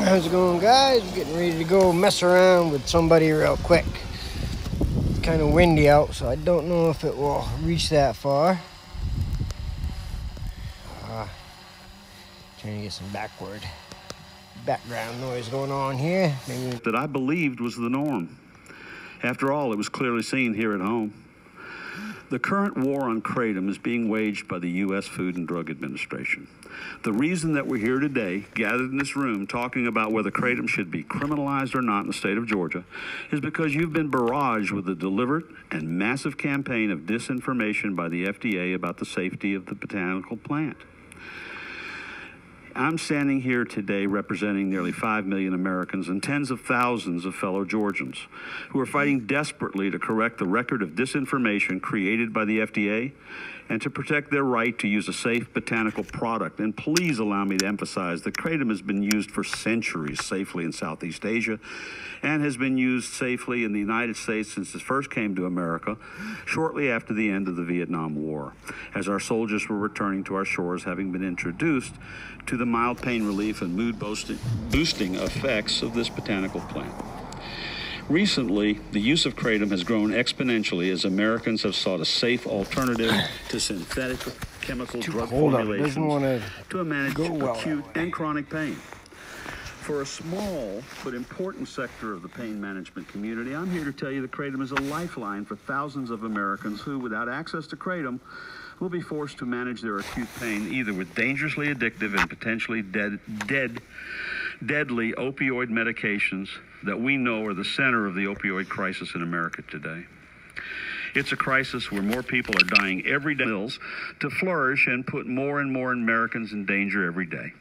How's it going, guys? Getting ready to go mess around with somebody real quick. It's kind of windy out, so I don't know if it will reach that far. Trying to get some background noise going on here. Maybe that I believed was the norm. After all, it was clearly seen here at home. The current war on kratom is being waged by the U.S. Food and Drug Administration. The reason that we're here today, gathered in this room, talking about whether kratom should be criminalized or not in the state of Georgia, is because you've been barraged with a deliberate and massive campaign of disinformation by the FDA about the safety of the botanical plant. I'm standing here today representing nearly 5 million Americans and tens of thousands of fellow Georgians who are fighting desperately to correct the record of disinformation created by the FDA and to protect their right to use a safe botanical product. And please allow me to emphasize that kratom has been used for centuries safely in Southeast Asia and has been used safely in the United States since it first came to America shortly after the end of the Vietnam War, as our soldiers were returning to our shores having been introduced to the mild pain relief and mood boosting effects of this botanical plant. Recently, the use of kratom has grown exponentially as Americans have sought a safe alternative to synthetic chemical drug formulations to manage acute and chronic pain. For a small but important sector of the pain management community, I'm here to tell you that kratom is a lifeline for thousands of Americans who, without access to kratom, will be forced to manage their acute pain either with dangerously addictive and potentially deadly opioid medications that we know are the center of the opioid crisis in America today. It's a crisis where more people are dying every day to flourish and put more and more Americans in danger every day.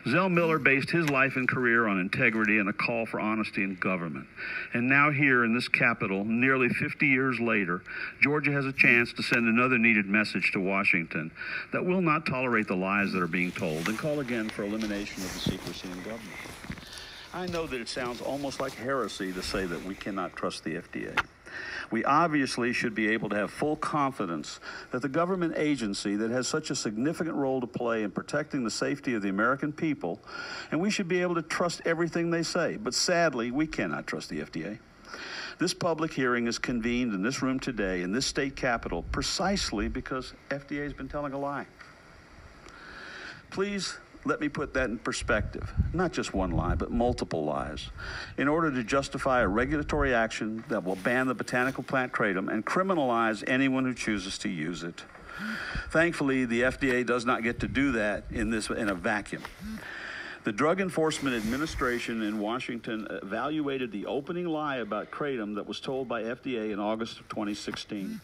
Zell Miller based his life and career on integrity and a call for honesty in government. And now here in this capital, nearly 50 years later, Georgia has a chance to send another needed message to Washington that will not tolerate the lies that are being told and call again for elimination of the secrecy in government. I know that it sounds almost like heresy to say that we cannot trust the FDA. We obviously should be able to have full confidence that the government agency that has such a significant role to play in protecting the safety of the American people, and we should be able to trust everything they say. But sadly, we cannot trust the FDA. This public hearing is convened in this room today in this state capitol precisely because FDA has been telling a lie. Please let me put that in perspective. Not just one lie, but multiple lies, in order to justify a regulatory action that will ban the botanical plant kratom and criminalize anyone who chooses to use it. Thankfully, the FDA does not get to do that in a vacuum. The Drug Enforcement Administration in Washington evaluated the opening lie about kratom that was told by FDA in August of 2016.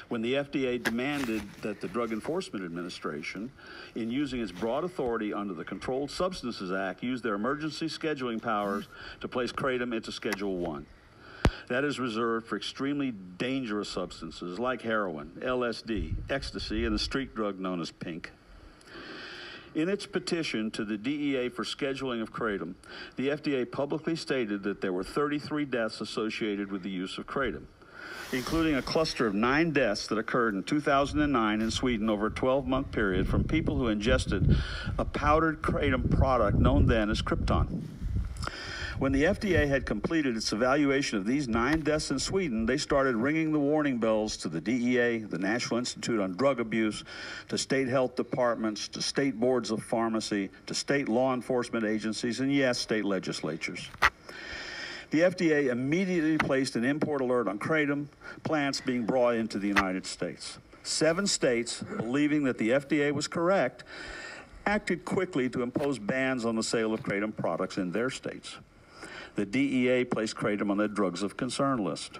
When the FDA demanded that the Drug Enforcement Administration, in using its broad authority under the Controlled Substances Act, use their emergency scheduling powers to place kratom into Schedule 1. That is reserved for extremely dangerous substances like heroin, LSD, ecstasy, and the street drug known as pink. In its petition to the DEA for scheduling of kratom, the FDA publicly stated that there were 33 deaths associated with the use of kratom, including a cluster of 9 deaths that occurred in 2009 in Sweden over a 12-month period from people who ingested a powdered kratom product known then as Krypton. When the FDA had completed its evaluation of these 9 deaths in Sweden, they started ringing the warning bells to the DEA, the National Institute on Drug Abuse, to state health departments, to state boards of pharmacy, to state law enforcement agencies, and yes, state legislatures. The FDA immediately placed an import alert on kratom plants being brought into the United States. 7 states, believing that the FDA was correct, acted quickly to impose bans on the sale of kratom products in their states. The DEA placed kratom on their drugs of concern list.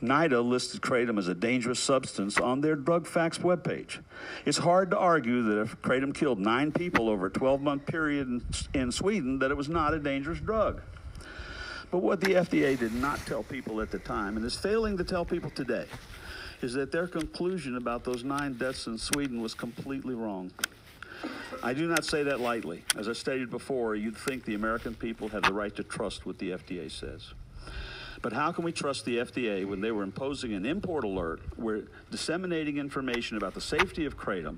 NIDA listed kratom as a dangerous substance on their drug facts webpage. It's hard to argue that if kratom killed 9 people over a 12-month period in Sweden, that it was not a dangerous drug. But what the FDA did not tell people at the time, and is failing to tell people today, is that their conclusion about those 9 deaths in Sweden was completely wrong. I do not say that lightly. As I stated before, you'd think the American people have the right to trust what the FDA says. But how can we trust the FDA when they were imposing an import alert, were disseminating information about the safety of kratom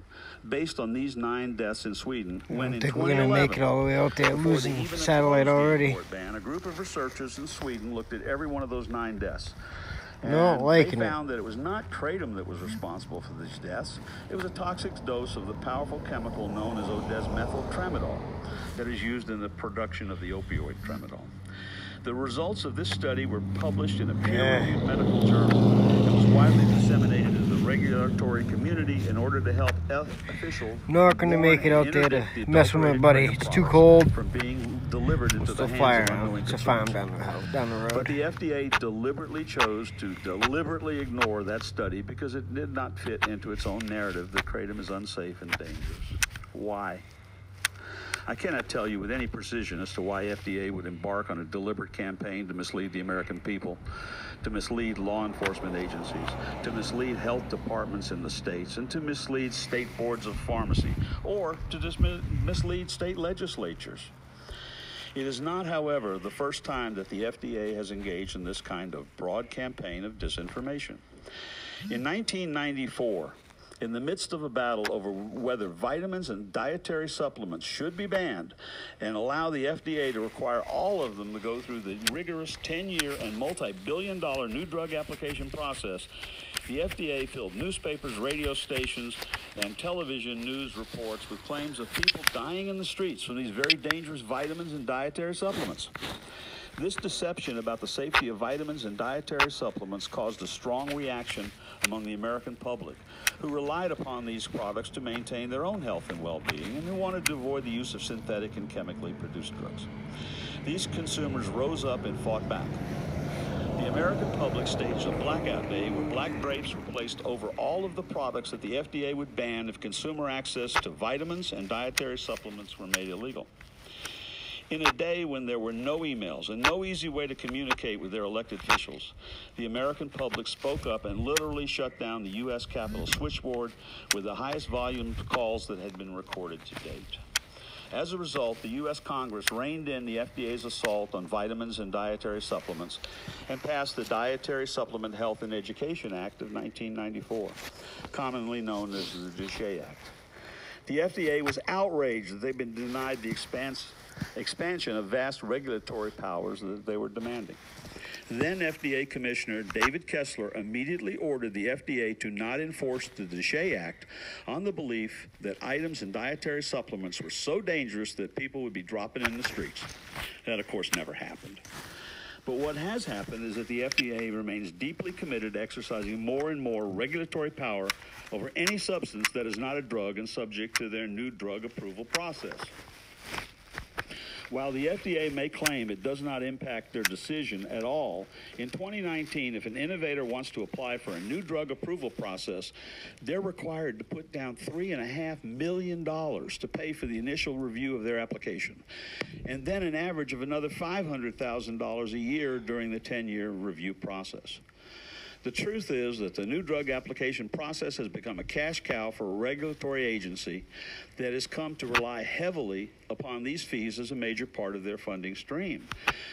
based on these 9 deaths in Sweden, when in 2011, we're going to make it all the way out there, before losing they even satellite imposed the already. import ban, a group of researchers in Sweden looked at every one of those 9 deaths. Not And liking they it. found that it was not kratom that was responsible for these deaths. It was a toxic dose of the powerful chemical known as odesmethyltramadol that is used in the production of the opioid tramadol. The results of this study were published in a peer-reviewed medical journal and was widely disseminated to the regulatory community in order to help officials Not going to make it out there to interdict the mess with my adulterated buddy. kratom It's too products cold. from being delivered into the Still hands fire of out. unknowing It's a farm consumers. down the But road. the FDA deliberately chose to deliberately ignore that study because it did not fit into its own narrative that kratom is unsafe and dangerous. Why? I cannot tell you with any precision as to why FDA would embark on a deliberate campaign to mislead the American people, to mislead law enforcement agencies, to mislead health departments in the states, and to mislead state boards of pharmacy, or to just mislead state legislatures. It is not, however, the first time that the FDA has engaged in this kind of broad campaign of disinformation. In 1994, in the midst of a battle over whether vitamins and dietary supplements should be banned and allow the FDA to require all of them to go through the rigorous 10-year and multi-billion-dollar new drug application process, the FDA filled newspapers, radio stations, and television news reports with claims of people dying in the streets from these very dangerous vitamins and dietary supplements. This deception about the safety of vitamins and dietary supplements caused a strong reaction among the American public, who relied upon these products to maintain their own health and well-being, and who wanted to avoid the use of synthetic and chemically produced drugs. These consumers rose up and fought back. The American public staged a blackout day where black drapes were placed over all of the products that the FDA would ban if consumer access to vitamins and dietary supplements were made illegal. In a day when there were no emails and no easy way to communicate with their elected officials, the American public spoke up and literally shut down the U.S. Capitol switchboard with the highest volume of calls that had been recorded to date. As a result, the U.S. Congress reined in the FDA's assault on vitamins and dietary supplements and passed the Dietary Supplement Health and Education Act of 1994, commonly known as the DSHEA Act. The FDA was outraged that they'd been denied the expansion of vast regulatory powers that they were demanding. Then FDA Commissioner David Kessler immediately ordered the FDA to not enforce the DSHEA Act on the belief that items and dietary supplements were so dangerous that people would be dropping in the streets. That, of course, never happened. But what has happened is that the FDA remains deeply committed to exercising more and more regulatory power over any substance that is not a drug and subject to their new drug approval process. While the FDA may claim it does not impact their decision at all, in 2019, if an innovator wants to apply for a new drug approval process, they're required to put down $3.5 million to pay for the initial review of their application, and then an average of another $500,000 a year during the 10-year review process. The truth is that the new drug application process has become a cash cow for a regulatory agency that has come to rely heavily upon these fees as a major part of their funding stream.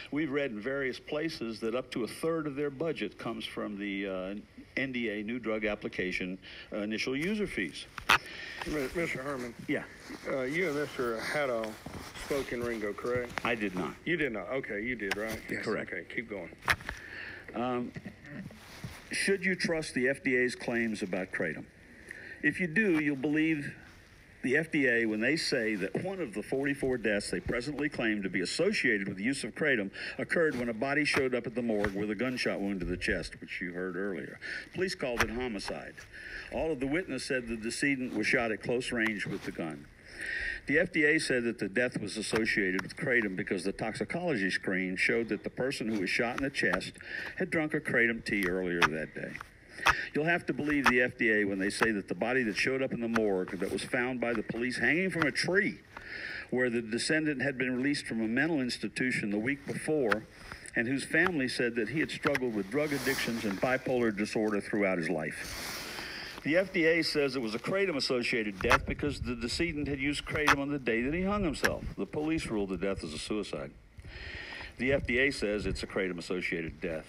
We've read in various places that up to a third of their budget comes from the NDA, new drug application, initial user fees. Mr. Herman. Yeah. You and Mr. Haddo spoke in Ringo, correct? I did not. You did not. Okay, you did, right? Yes. Correct. Okay, keep going. Should you trust the FDA's claims about kratom? If you do, you'll believe the FDA when they say that one of the 44 deaths they presently claim to be associated with the use of kratom occurred when a body showed up at the morgue with a gunshot wound to the chest, which you heard earlier. Police called it homicide. All of the witnesses said the decedent was shot at close range with the gun. The FDA said that the death was associated with kratom because the toxicology screen showed that the person who was shot in the chest had drunk a kratom tea earlier that day. You'll have to believe the FDA when they say that the body that showed up in the morgue that was found by the police hanging from a tree where the descendant had been released from a mental institution the week before and whose family said that he had struggled with drug addictions and bipolar disorder throughout his life. The FDA says it was a kratom-associated death because the decedent had used kratom on the day that he hung himself. The police ruled the death as a suicide. The FDA says it's a kratom-associated death.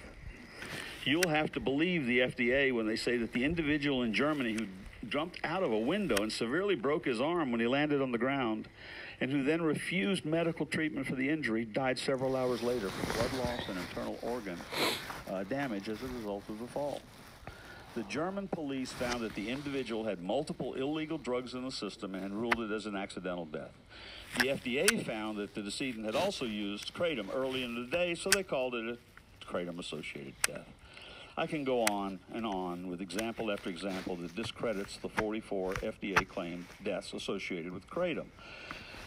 You'll have to believe the FDA when they say that the individual in Germany who jumped out of a window and severely broke his arm when he landed on the ground, and who then refused medical treatment for the injury, died several hours later from blood loss and internal organ damage as a result of the fall. The German police found that the individual had multiple illegal drugs in the system and ruled it as an accidental death. The FDA found that the decedent had also used kratom early in the day, so they called it a kratom-associated death. I can go on and on with example after example that discredits the 44 FDA-claimed deaths associated with kratom,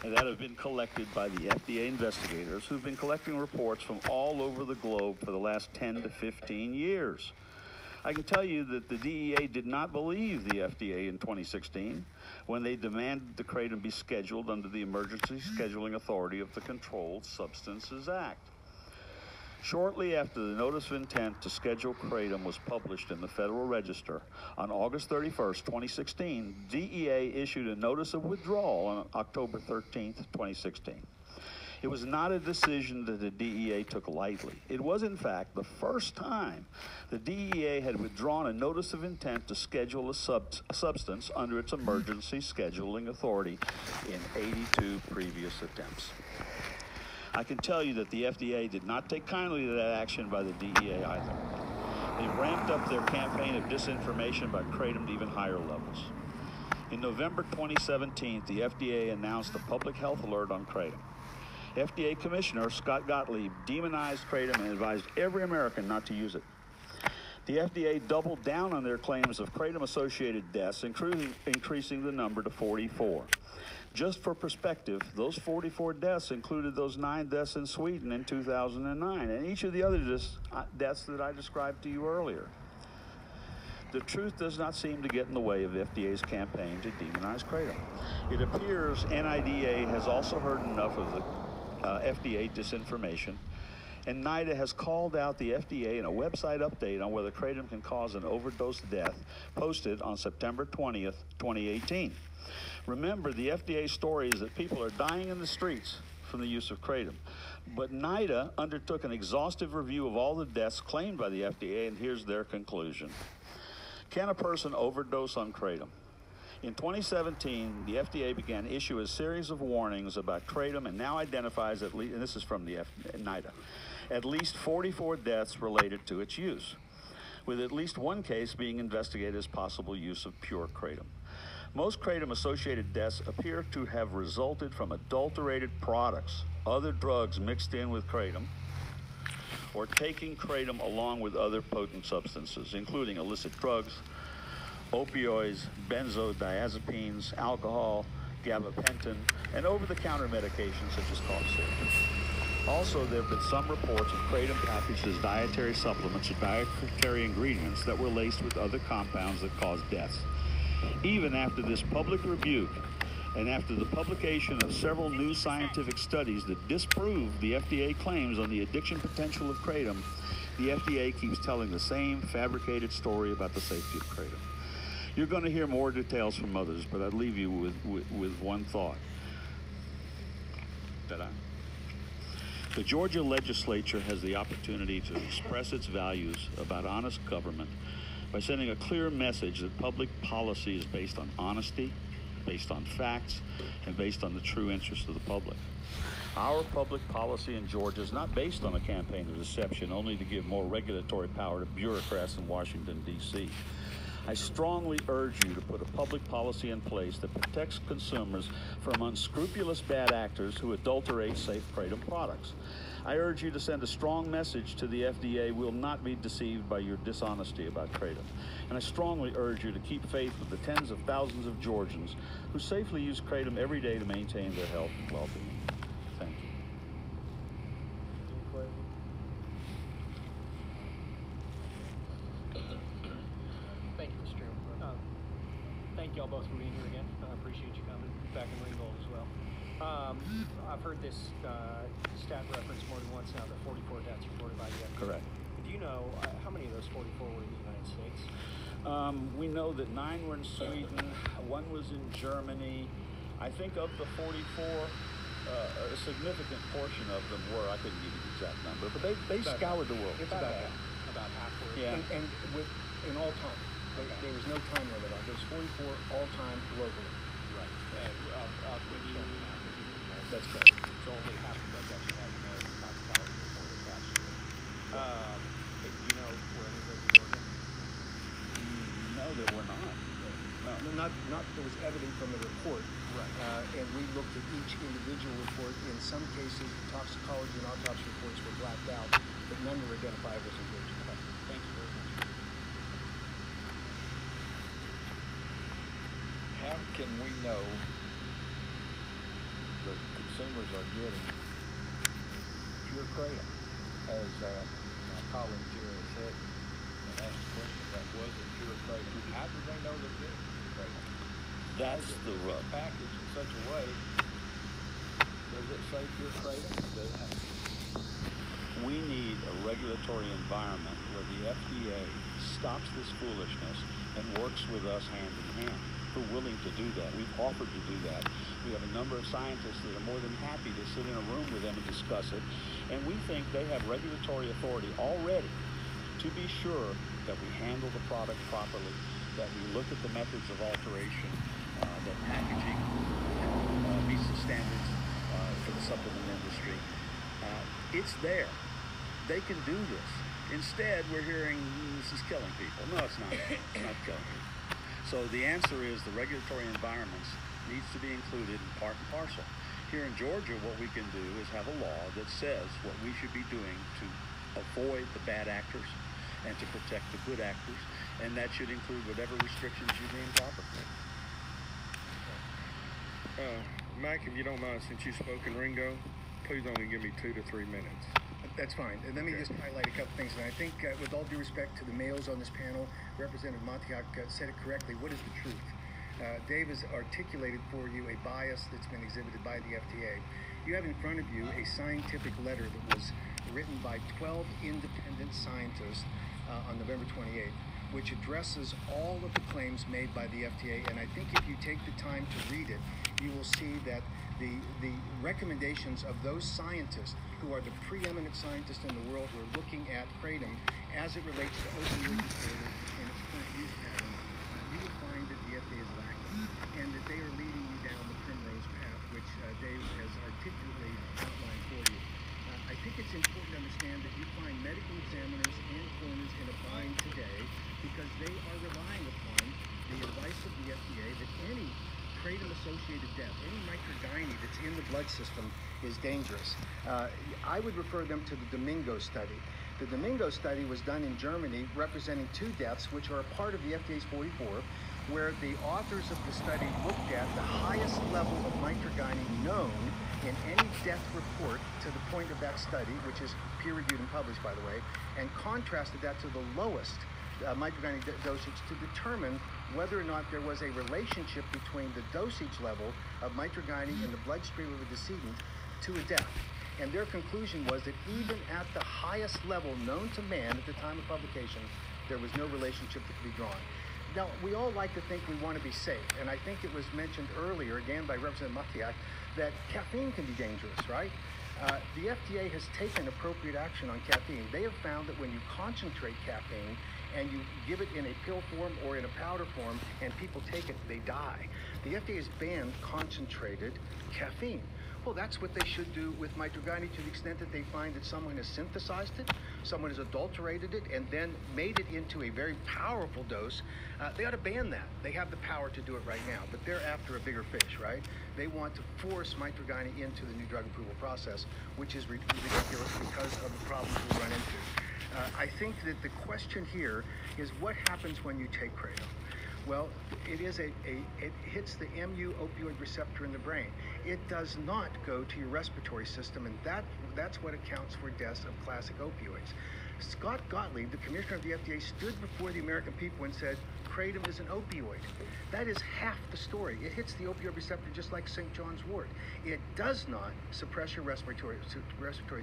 and that have been collected by the FDA investigators who've been collecting reports from all over the globe for the last 10 to 15 years. I can tell you that the DEA did not believe the FDA in 2016 when they demanded the kratom be scheduled under the Emergency Scheduling Authority of the Controlled Substances Act. Shortly after the notice of intent to schedule kratom was published in the Federal Register on August 31st, 2016, DEA issued a notice of withdrawal on October 13th, 2016. It was not a decision that the DEA took lightly. It was, in fact, the first time the DEA had withdrawn a notice of intent to schedule a substance under its emergency scheduling authority in 82 previous attempts. I can tell you that the FDA did not take kindly to that action by the DEA either. They ramped up their campaign of disinformation about kratom to even higher levels. In November 2017, the FDA announced a public health alert on kratom. FDA Commissioner Scott Gottlieb demonized kratom and advised every American not to use it. The FDA doubled down on their claims of kratom-associated deaths, increasing the number to 44. Just for perspective, those 44 deaths included those 9 deaths in Sweden in 2009, and each of the other deaths that I described to you earlier. The truth does not seem to get in the way of FDA's campaign to demonize kratom. It appears NIDA has also heard enough of the FDA disinformation, and NIDA has called out the FDA in a website update on whether kratom can cause an overdose death, posted on September 20th, 2018. Remember, the FDA story is that people are dying in the streets from the use of kratom. But NIDA undertook an exhaustive review of all the deaths claimed by the FDA, and here's their conclusion. Can a person overdose on kratom? In 2017, the FDA began to issue a series of warnings about kratom and now identifies at least, and this is from the NIDA, at least 44 deaths related to its use, with at least one case being investigated as possible use of pure kratom. Most kratom-associated deaths appear to have resulted from adulterated products, other drugs mixed in with kratom, or taking kratom along with other potent substances, including illicit drugs, opioids, benzodiazepines, alcohol, gabapentin, and over-the-counter medications such as cough syrup. Also, there have been some reports of kratom packaged as dietary supplements or dietary ingredients that were laced with other compounds that cause deaths. Even after this public rebuke, and after the publication of several new scientific studies that disprove the FDA claims on the addiction potential of kratom, the FDA keeps telling the same fabricated story about the safety of kratom. You're going to hear more details from others, but I'd leave you with one thought. The Georgia legislature has the opportunity to express its values about honest government by sending a clear message that public policy is based on honesty, based on facts, and based on the true interests of the public. Our public policy in Georgia is not based on a campaign of deception only to give more regulatory power to bureaucrats in Washington, D.C. I strongly urge you to put a public policy in place that protects consumers from unscrupulous bad actors who adulterate safe kratom products. I urge you to send a strong message to the FDA. We will not be deceived by your dishonesty about kratom. And I strongly urge you to keep faith with the tens of thousands of Georgians who safely use kratom every day to maintain their health and well-being. Thank you. Thank you, Mr. Chairman. Thank you all both for being here again. I appreciate you coming back in Ringgold as well. I've heard this stat reference more than once now, the 44 deaths reported by the FDA. Correct. Do you know how many of those 44 were in the United States? We know that 9 were in Sweden, 1 was in Germany. I think of the 44, a significant portion of them were, I couldn't give you the exact number, but they scoured the world. About half. about halfway. Yeah. And in all time, there was no time limit on. There's 44 all time globally. Right. Of which only half of it. That's correct. So only half of those actually have American toxicology report attached to it. Do you know where any of those are working? No, there were not. Not that was evident from the report. Right. And we looked at each individual report. In some cases, toxicology and autopsy reports were blacked out, but none were identifiable as engagement. Thank you very much. How can we know that consumers are getting pure kratom? As my colleague here has said and asked the question about was it pure kratom? How do they know they're getting pure kratom? That's the rub. Packaged in such a way, does it say pure kratom? We need a regulatory environment where the FDA stops this foolishness and works with us hand in hand. We're willing to do that. We've offered to do that. We have a number of scientists that are more than happy to sit in a room with them and discuss it. And we think they have regulatory authority already to be sure that we handle the product properly, that we look at the methods of alteration, that packaging meets the standards for the supplement industry. It's there. They can do this. Instead, we're hearing this is killing people. No, it's not. It's not killing people. So the answer is the regulatory environments needs to be included in part and parcel. Here in Georgia, what we can do is have a law that says what we should be doing to avoid the bad actors and to protect the good actors, and that should include whatever restrictions you deem proper. Mike, if you don't mind, since you spoke in Ringo, please only give me 2 to 3 minutes. That's fine. And let me just highlight a couple things. And I think, with all due respect to the males on this panel, Representative Montiak said it correctly. What is the truth? Dave has articulated for you a bias that's been exhibited by the FDA. You have in front of you a scientific letter that was written by 12 independent scientists on November 28th, which addresses all of the claims made by the FDA. And I think if you take the time to read it, you will see that the recommendations of those scientists who are the preeminent scientists in the world who are looking at kratom as it relates to opioid disorder and its current use pattern, you will find that the FDA is lacking and that they are leading you down the primrose path, which Dave has articulately outlined for you. I think it's important to understand that you find medical examiners and coroners in a bind today because they are relying upon the advice of the FDA that any kratom-associated death, any microgyne that's in the blood system is dangerous. I would refer them to the Domingo study. The Domingo study was done in Germany, representing 2 deaths, which are a part of the FDA's 44, where the authors of the study looked at the highest level of microgyne known in any death report to the point of that study, which is peer-reviewed and published, by the way, and contrasted that to the lowest microgyne dosage to determine whether or not there was a relationship between the dosage level of microgyne in the bloodstream of a decedent to a death. And their conclusion was that even at the highest level known to man at the time of publication, there was no relationship that could be drawn. Now, we all like to think we want to be safe, and I think it was mentioned earlier, again by Representative Matiak, that caffeine can be dangerous, right? The FDA has taken appropriate action on caffeine. They have found that when you concentrate caffeine and you give it in a pill form or in a powder form and people take it, they die. The FDA has banned concentrated caffeine. Well, that's what they should do with microgyne to the extent that they find that someone has synthesized it, someone has adulterated it, and then made it into a very powerful dose. They ought to ban that. They have the power to do it right now, but they're after a bigger fish, right? They want to force microgyne into the new drug approval process, which is ridiculous because of the problems we run into. I think that the question here is what happens when you take kratom? Well, it hits the mu opioid receptor in the brain. It does not go to your respiratory system, and that's what accounts for deaths of classic opioids. Scott Gottlieb, the commissioner of the FDA, stood before the American people and said, kratom is an opioid. That is half the story. It hits the opioid receptor just like St. John's wort. It does not suppress your respiratory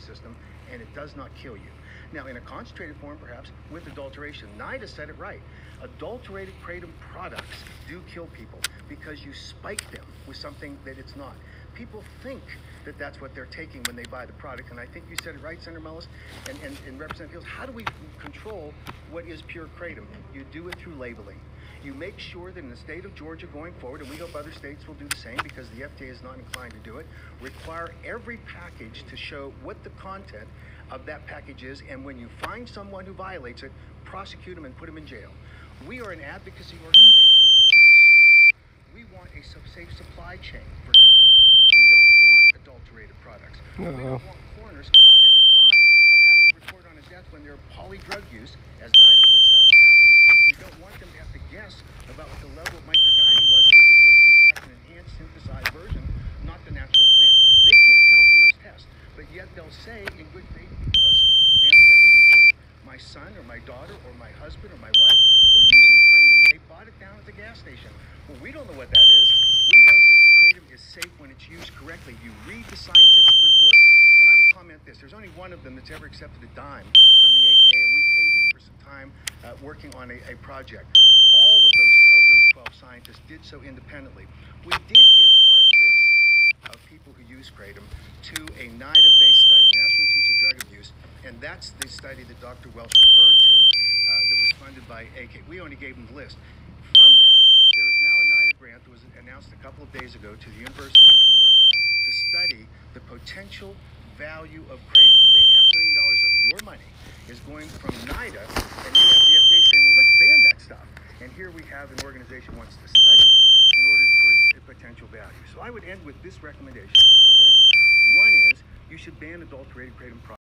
system, and it does not kill you. Now, in a concentrated form, perhaps, with adulteration, NIDA said it right. Adulterated kratom products do kill people because you spike them with something that it's not. people think that that's what they're taking when they buy the product. And I think you said it right, Senator Mullis and Representative Fields. How do we control what is pure kratom? You do it through labeling. You make sure that in the state of Georgia going forward, and we hope other states will do the same because the FDA is not inclined to do it, require every package to show what the content of that package is, and when you find someone who violates it, prosecute them and put them in jail. We are an advocacy organization for consumers. We want a safe supply chain for consumers. We don't want adulterated products. We don't want foreigners caught in this bind of having to report on a death when they're poly-drug use, as NIDA puts out happens. We don't want them to have to guess about what the level of microgynon was if it was in fact an enhanced synthesized version, not the natural plant. They can't tell from those tests, but yet they'll say in good faith because family members reported, my son or my daughter or my husband or my wife were using kratom. They bought it down at the gas station. Well, we don't know what that is. We know that kratom is safe when it's used correctly. You read the scientific report. And I would comment this. There's only one of them that's ever accepted a dime from the AKA, and we paid him for some time working on a project. All of those 12 scientists did so independently. We did give our list of people who use kratom to a NIDA-based study, National Institute of Drug Abuse, and that's the study that Dr. Welch referred to that was funded by AK. We only gave them the list. From that, there is now a NIDA grant that was announced a couple of days ago to the University of Florida to study the potential value of kratom. $3.5 million of your money is going from NIDA, and you have the FDA saying, well, let's ban that stuff. And here we have an organization wants to study it in order for its potential value. So I would end with this recommendation, okay? One is you should ban adulterated kratom products.